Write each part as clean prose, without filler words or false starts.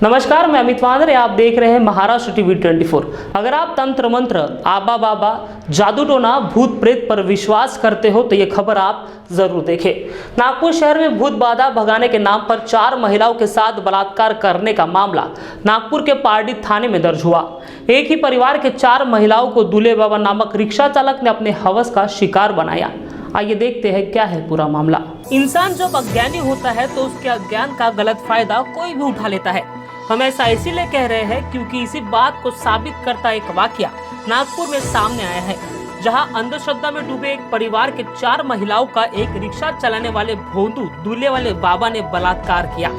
नमस्कार, मैं अमित वानरे, आप देख रहे हैं महाराष्ट्र टीवी 24। अगर आप तंत्र मंत्र, आबा बाबा, जादू टोना, भूत प्रेत पर विश्वास करते हो तो ये खबर आप जरूर देखें। नागपुर शहर में भूत बाधा भगाने के नाम पर 4 महिलाओं के साथ बलात्कार करने का मामला नागपुर के पारडी थाने में दर्ज हुआ। एक ही परिवार के 4 महिलाओं को दूल्हे बाबा नामक रिक्शा चालक ने अपने हवस का शिकार बनाया। आइए देखते हैं क्या है पूरा मामला। इंसान जब अज्ञानी होता है तो उसके अज्ञान का गलत फायदा कोई भी उठा लेता है। हम ऐसा इसीलिए कह रहे हैं क्योंकि इसी बात को साबित करता एक वाकया नागपुर में सामने आया है, जहां अंधश्रद्धा में डूबे एक परिवार के 4 महिलाओं का एक रिक्शा चलाने वाले भोंदू दूल्हे वाले बाबा ने बलात्कार किया।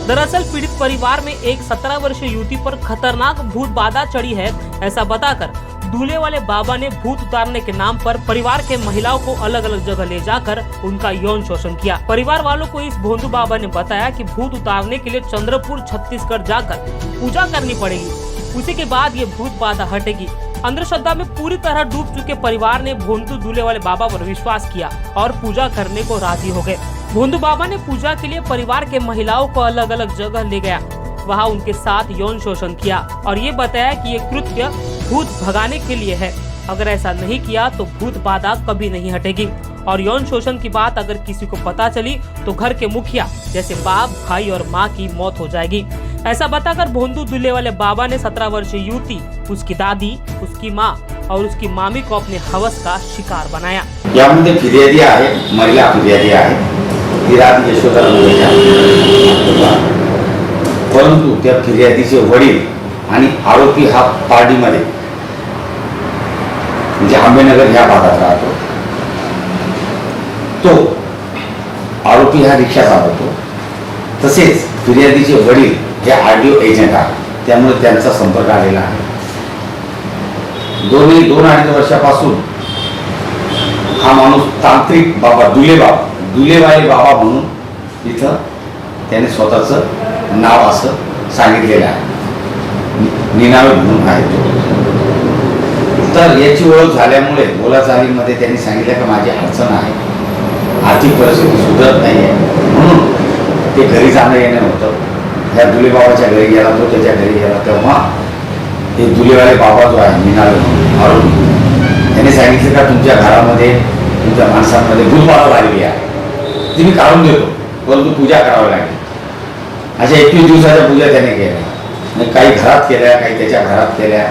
दरअसल पीड़ित परिवार में एक 17 वर्षीय युवती पर खतरनाक भूत बाधा चढ़ी है, ऐसा बताकर दूल्हे वाले बाबा ने भूत उतारने के नाम पर परिवार के महिलाओं को अलग अलग जगह ले जाकर उनका यौन शोषण किया। परिवार वालों को इस भोंदू बाबा ने बताया कि भूत उतारने के लिए चंद्रपुर छत्तीसगढ़ जाकर पूजा करनी पड़ेगी, उसी के बाद ये भूत बाधा हटेगी। अंधश्रद्धा में पूरी तरह डूब चुके परिवार ने भोंदू दूल्हे वाले बाबा पर विश्वास किया और पूजा करने को राजी हो गए। भोंदू बाबा ने पूजा के लिए परिवार के महिलाओं को अलग अलग जगह ले गया, वहाँ उनके साथ यौन शोषण किया और ये बताया कि ये कृत्य भूत भगाने के लिए है। अगर ऐसा नहीं किया तो भूत बाधा कभी नहीं हटेगी और यौन शोषण की बात अगर किसी को पता चली तो घर के मुखिया जैसे बाप, भाई और माँ की मौत हो जाएगी। ऐसा बताकर भोंदू दूल्हे वाले बाबा ने 17 वर्षीय युवती, उसकी दादी, उसकी माँ और उसकी मामी को अपने हवस का शिकार बनाया। यामध्ये फिर्यादी आहे, महिला फिर्यादी आहे, ती रात यशोदा मुलीच्या, परंतु त्या फिर्यादीचे वडील आणि आरोपी हा पारडीमध्ये म्हणजे आंबेनगर ह्या भागात राहतो। तो आरोपी हा रिक्षा चालवतो, तसेच फिर्यादीचे वडील हे आरडीओ एजंट आहेत, त्यामुळे त्यांचा संपर्क आलेला आहे। दोन्ही 2-2.5 वर्षापासून हा माणूस तांत्रिक बाबा, दुलेवाले बाबा म्हणून इथं त्याने स्वतःचं नाव असं सांगितलेलं आहे, निनावे म्हणून आहे तो। तर याची ओळख झाल्यामुळे बोलाचालीमध्ये त्यांनी सांगितलं की माझी अडचण आहे, आर्थिक परिस्थिती सुधरत नाही आहे, म्हणून ते घरी जाणं येणं होतं। ह्या दुले बाबाच्या घरी गेला, तो त्याच्या घरी गेला, तेव्हा हे दुलेवाले बाबा जो आहे निनावे आरोपी, त्याने सांगितलं का तुमच्या घरामध्ये, तुमच्या माणसांमध्ये भूतबाधा लागली आहे, ती मी काढून देतो, परंतु पूजा करावी लागेल। अशा 21 दिवसाच्या पूजा त्याने केल्या, काही घरात केल्या, काही त्याच्या घरात केल्या,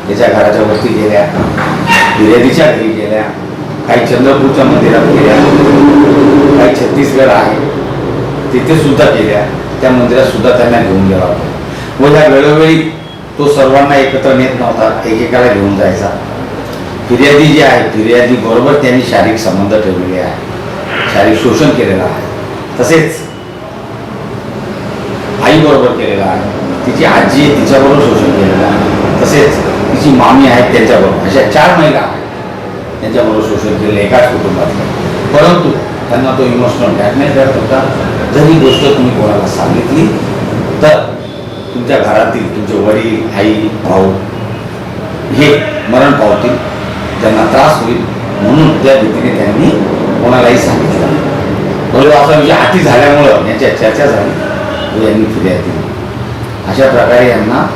त्याच्या घराच्या वरती गेल्या, फिर्यादीच्या घरी गेल्या, काही चंद्रपूरच्या मंदिरात गेल्या, काही छत्तीसगड आहे तिथे सुद्धा केल्या, त्या मंदिरात सुद्धा त्यांना घेऊन गेला होता। व या वेळोवेळी तो सर्वांना एकत्र नेत नव्हता, एकेकाला घेऊन जायचा। फिर्यादी जी आहे, फिर्यादी बरोबर त्यांनी शारीरिक संबंध ठेवलेले आहे, शारीरिक शोषण केलेलं आहे, तसेच आई बरोबर केलेला आहे, तिची आजी आहे तिच्याबरोबर शोषण केलेलं आहे, तसेच तिची मामी आहे त्यांच्याबरोबर, अशा 4 महिला आहेत त्यांच्याबरोबर शोषण केलेलं एकाच कुटुंबात। परंतु त्यांना तो इमोशनल ब्लॅकमेल करत होता, जर ही गोष्ट तुम्ही कोणाला सांगितली तर तुमच्या घरातील तुमचे वडील, आई, भाऊ हे मरण पावतील, त्यांना त्रास होईल, म्हणून त्या भीतीने त्यांनी कोणालाही सांगितलं। परंतु असा विषय हाती झाल्यामुळं यांच्या चर्चा झाली, यांनी फिर्याद दिली। अशा प्रकारे यांना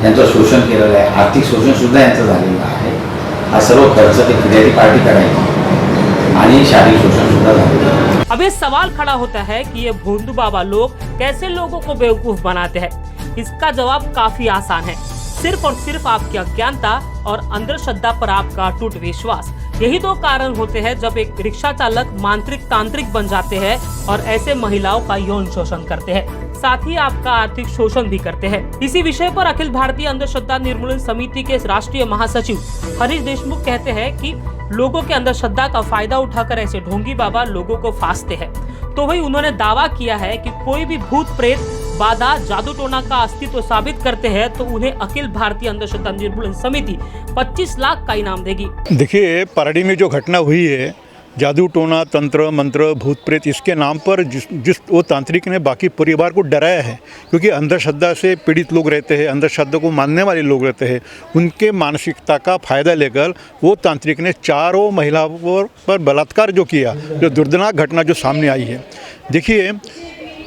यांचं शोषण केलेलं आहे, आर्थिक शोषण सुद्धा यांचं झालेलं आहे। हा सर्व खर्च ते फिर्यादी पार्टी करायची आणि शारीरिक शोषण सुद्धा झालेलं आहे। अब ये सवाल खड़ा होता है कि ये भोंदू बाबा लोग कैसे लोगों को बेवकूफ बनाते हैं। इसका जवाब काफी आसान है, सिर्फ और सिर्फ आपकी अज्ञानता और अंधश्रद्धा पर आपका अटूट विश्वास। यही 2 कारण होते हैं जब एक रिक्शा चालक मांत्रिक तांत्रिक बन जाते हैं और ऐसे महिलाओं का यौन शोषण करते हैं, साथ ही आपका आर्थिक शोषण भी करते हैं। इसी विषय पर अखिल भारतीय अंधश्रद्धा निर्मूलन समिति के राष्ट्रीय महासचिव हरीश देशमुख कहते हैं कि लोगों के अंधश्रद्धा का फायदा उठाकर ऐसे ढोंगी बाबा लोगों को फांसते हैं। तो वही उन्होंने दावा किया है कि कोई भी भूत प्रेत बाधा, जादू टोना का अस्तित्व साबित करते हैं तो उन्हें अखिल भारतीय अंधश्रद्धा निर्मूलन समिति 25 लाख का इनाम देगी। देखिए, पारडी में जो घटना हुई है, जादू टोना, तंत्र मंत्र, भूत प्रेत, इसके नाम पर जिस वो तांत्रिक ने बाकी परिवार को डराया है, क्योंकि अंधश्रद्धा से पीड़ित लोग रहते हैं, अंधश्रद्धा को मानने वाले लोग रहते हैं, उनके मानसिकता का फ़ायदा लेकर वो तांत्रिक ने 4 महिलाओं पर बलात्कार जो किया, जो दुर्दनाक घटना जो सामने आई है। देखिए,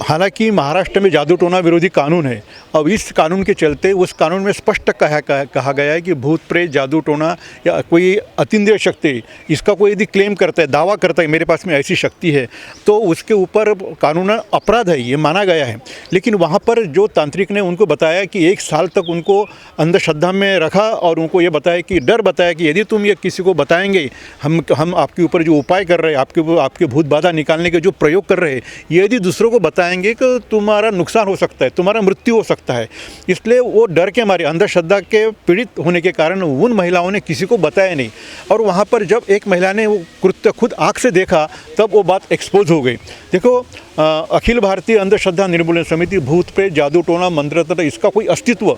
हालांकि महाराष्ट्र में जादू टोना विरोधी कानून है। अब इस कानून के चलते उस कानून में स्पष्ट कहा गया है कि भूत प्रेत जादू टोना या कोई अतीन्द्रिय शक्ति, इसका कोई यदि क्लेम करता है, दावा करता है मेरे पास में ऐसी शक्ति है, तो उसके ऊपर कानून अपराध है, ये माना गया है। लेकिन वहाँ पर जो तांत्रिक ने उनको बताया कि 1 साल तक उनको अंधश्रद्धा में रखा और उनको ये बताया कि डर बताया कि यदि तुम ये किसी को बताएंगे, हम आपके ऊपर जो उपाय कर रहे हैं, आपके भूत बाधा निकालने के जो प्रयोग कर रहे हैं, ये यदि दूसरों को बताएंगे कि तुम्हारा नुकसान हो सकता है, तुम्हारा मृत्यु हो सकता है। इसलिए वो डर के मारे, अंधश्रद्धा के पीड़ित होने के कारण उन महिलाओं ने किसी को बताया नहीं। और वहाँ पर जब एक महिला ने वो कृत्य खुद आँख से देखा तब वो बात एक्सपोज हो गई। देखो, अखिल भारतीय अंधश्रद्धा निर्मूलन समिति भूत प्रेत जादू टोना मंत्र तंत्र इसका कोई अस्तित्व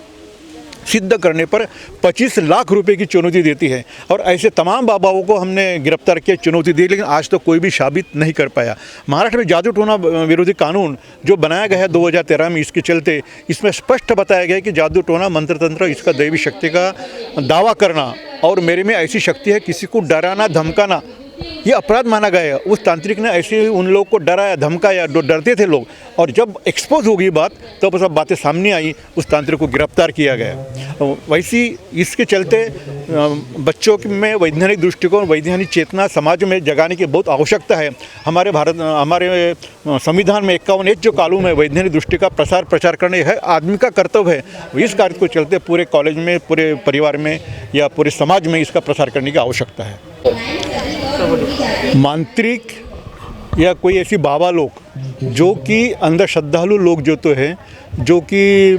सिद्ध करने पर 25 लाख रुपए की चुनौती देती है। और ऐसे तमाम बाबाओं को हमने गिरफ्तार किया, चुनौती दी, लेकिन आज तक कोई भी साबित नहीं कर पाया। महाराष्ट्र में जादू टोना विरोधी कानून जो बनाया गया है 2013 में, इसके चलते इसमें स्पष्ट बताया गया है कि जादू टोना मंत्र तंत्र इसका दैवी शक्ति का दावा करना और मेरे में ऐसी शक्ति है, किसी को डराना धमकाना, ये अपराध माना गया है। उस तांत्रिक ने ऐसे उन लोग को डराया धमकाया, डरते थे लोग, और जब एक्सपोज हो गई बात तब सब बातें सामने आई, उस तांत्रिक को गिरफ्तार किया गया। वैसी इसके चलते बच्चों में वैज्ञानिक दृष्टिकोण, वैज्ञानिक चेतना समाज में जगाने की बहुत आवश्यकता है। हमारे संविधान में 51 जो कानून है वैज्ञानिक दृष्टि का प्रचार करने है आदमी का कर्तव्य है। इस कार्य को चलते पूरे कॉलेज में, पूरे परिवार में या पूरे समाज में इसका प्रसार करने की आवश्यकता है। मांत्रिक या कोई ऐसी बाबा लोग जो कि अंधश्रद्धालु लोग जो तो हैं, जो कि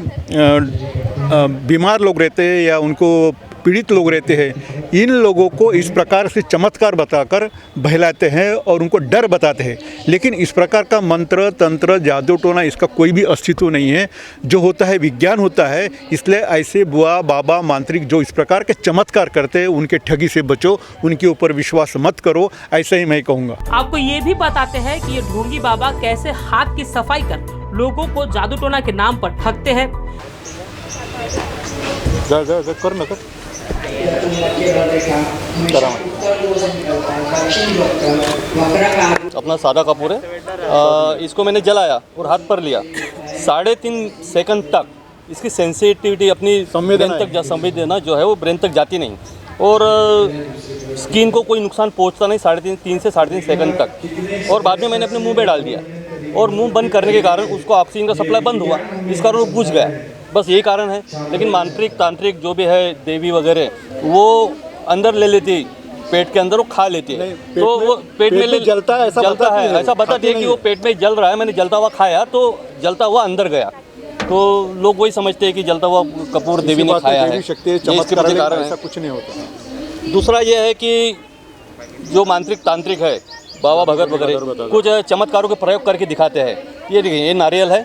बीमार लोग रहते हैं या उनको पीड़ित लोग रहते हैं, इन लोगों को इस प्रकार से चमत्कार बताकर बहलाते हैं और उनको डर बताते हैं। लेकिन इस प्रकार का मंत्र तंत्र जादू टोना इसका कोई भी अस्तित्व नहीं है। जो होता है विज्ञान होता है। इसलिए ऐसे बुआ बाबा मांत्रिक जो इस प्रकार के चमत्कार करते हैं उनके ठगी से बचो, उनके ऊपर विश्वास मत करो, ऐसा ही मैं कहूँगा। आपको ये भी बताते हैं कि ये ढोंगी बाबा कैसे हाथ की सफाई कर लोगों को जादू टोना के नाम पर ठगते हैं। कर ना कर। अपना सादा कपूर है, इसको मैंने जलाया और हाथ पर लिया। 3.5 सेकंड तक इसकी सेंसिटिविटी अपनी ब्रेन तक, संवेदना जो है वो ब्रेन तक जाती नहीं और स्किन को कोई नुकसान पहुंचता नहीं 3 से 3.5 सेकंड तक। और बाद में मैंने अपने मुंह पे डाल दिया और मुंह बंद करने के कारण उसको ऑक्सीजन का सप्लाई बंद हुआ, इस कारण वो बुझ गया। बस यही कारण है। लेकिन मांत्रिक तांत्रिक जो भी है, देवी वगैरह, वो अंदर ले लेती, पेट के अंदर वो खा लेती है। तो वो पेट में जलता है, ऐसा बताती है कि वो पेट में जल रहा है। मैंने जलता हुआ खाया तो जलता हुआ अंदर गया। तो लोग वही समझते हैं कि जलता हुआ कपूर देवी ने खाया है। ऐसा कुछ नहीं होता। दूसरा ये है कि जो मांत्रिक तांत्रिक है, बाबा भगत वगैरह, कुछ चमत्कारों के प्रयोग करके दिखाते हैं। ये देखिए, ये नारियल है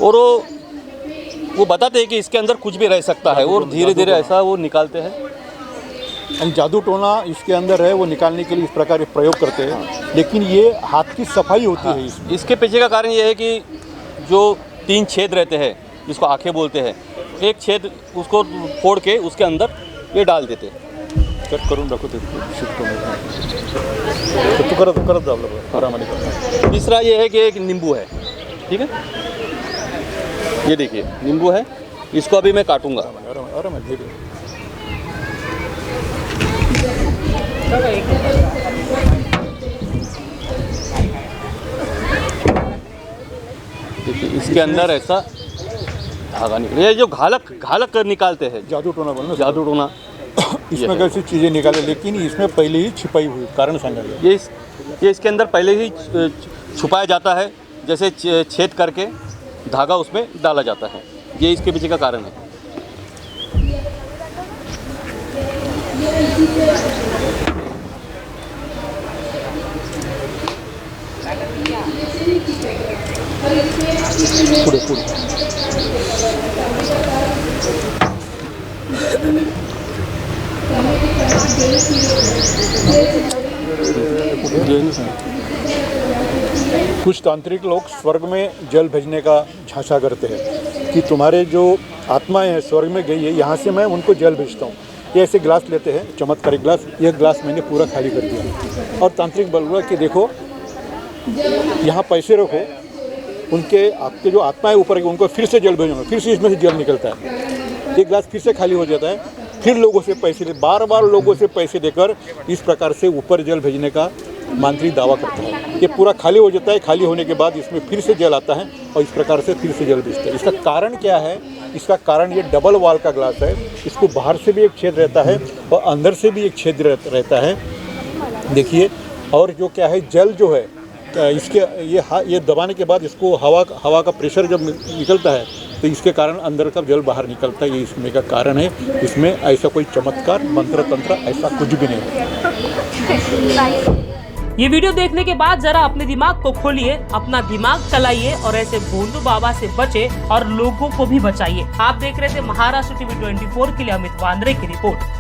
और वो बताते हैं कि इसके अंदर कुछ भी रह सकता है और धीरे धीरे ऐसा वो निकालते हैं। जादू टोना इसके अंदर है, वो निकालने के लिए इस प्रकार के प्रयोग करते हैं। लेकिन ये हाथ की सफाई होती है इसमें। इसके पीछे का कारण ये है कि जो 3 छेद रहते हैं, जिसको आंखें बोलते हैं, एक छेद उसको फोड़ के उसके अंदर ये डाल देते हैं। करून दाखवते तू करत जा। तीसरा ये है कि एक नींबू है, ठीक है, ये देखिए नींबू है, इसको अभी मैं काटूंगा। देखिए इसके अंदर ऐसा धागा निकले, ये जो घालक निकालते हैं, जादू टोना बोलना, जादू टोना। इसमें कैसी चीज़ें निकाले, लेकिन इसमें पहले ही छिपाई हुई कारण समझा। ये इसके अंदर पहले ही छुपाया जाता है, जैसे छेद करके धागा उसमें डाला जाता है। ये इसके पीछे का कारण है। कुछ तांत्रिक लोग स्वर्ग में जल भेजने का झांसा करते हैं कि तुम्हारे जो आत्माएं हैं स्वर्ग में गई है, यहाँ से मैं उनको जल भेजता हूँ। ये ऐसे ग्लास लेते हैं, चमत्कारिक ग्लास। यह ग्लास मैंने पूरा खाली कर दिया और तांत्रिक बोल रहा कि देखो यहाँ पैसे रखो, उनके आपके जो आत्माएं ऊपर है उनको फिर से जल भेजूंगा, फिर से इसमें से जल निकलता है, एक गिलास फिर से खाली हो जाता है, फिर लोगों से पैसे ले, बार बार लोगों से पैसे देकर इस प्रकार से ऊपर जल भेजने का मांत्रिक दावा करता है। ये पूरा खाली हो जाता है, खाली होने के बाद इसमें फिर से जल आता है और इस प्रकार से फिर से जल भेजता है। इसका कारण क्या है? इसका कारण ये डबल वॉल का ग्लास है, इसको बाहर से भी एक छेद रहता है और अंदर से भी एक छेद रहता है, देखिए। और जो क्या है, जल जो है इसके ये दबाने के बाद इसको हवा का प्रेशर जब निकलता है तो इसके कारण अंदर का जल बाहर निकलता है, ये इसमें का कारण है। इसमें ऐसा कोई चमत्कार मंत्र तंत्र ऐसा कुछ भी नहीं है। ये वीडियो देखने के बाद जरा अपने दिमाग को खोलिए, अपना दिमाग चलाइए और ऐसे भोंदू बाबा से बचे और लोगों को भी बचाइए। आप देख रहे थे महाराष्ट्र टीवी 24 के लिए अमित वांद्रे की रिपोर्ट।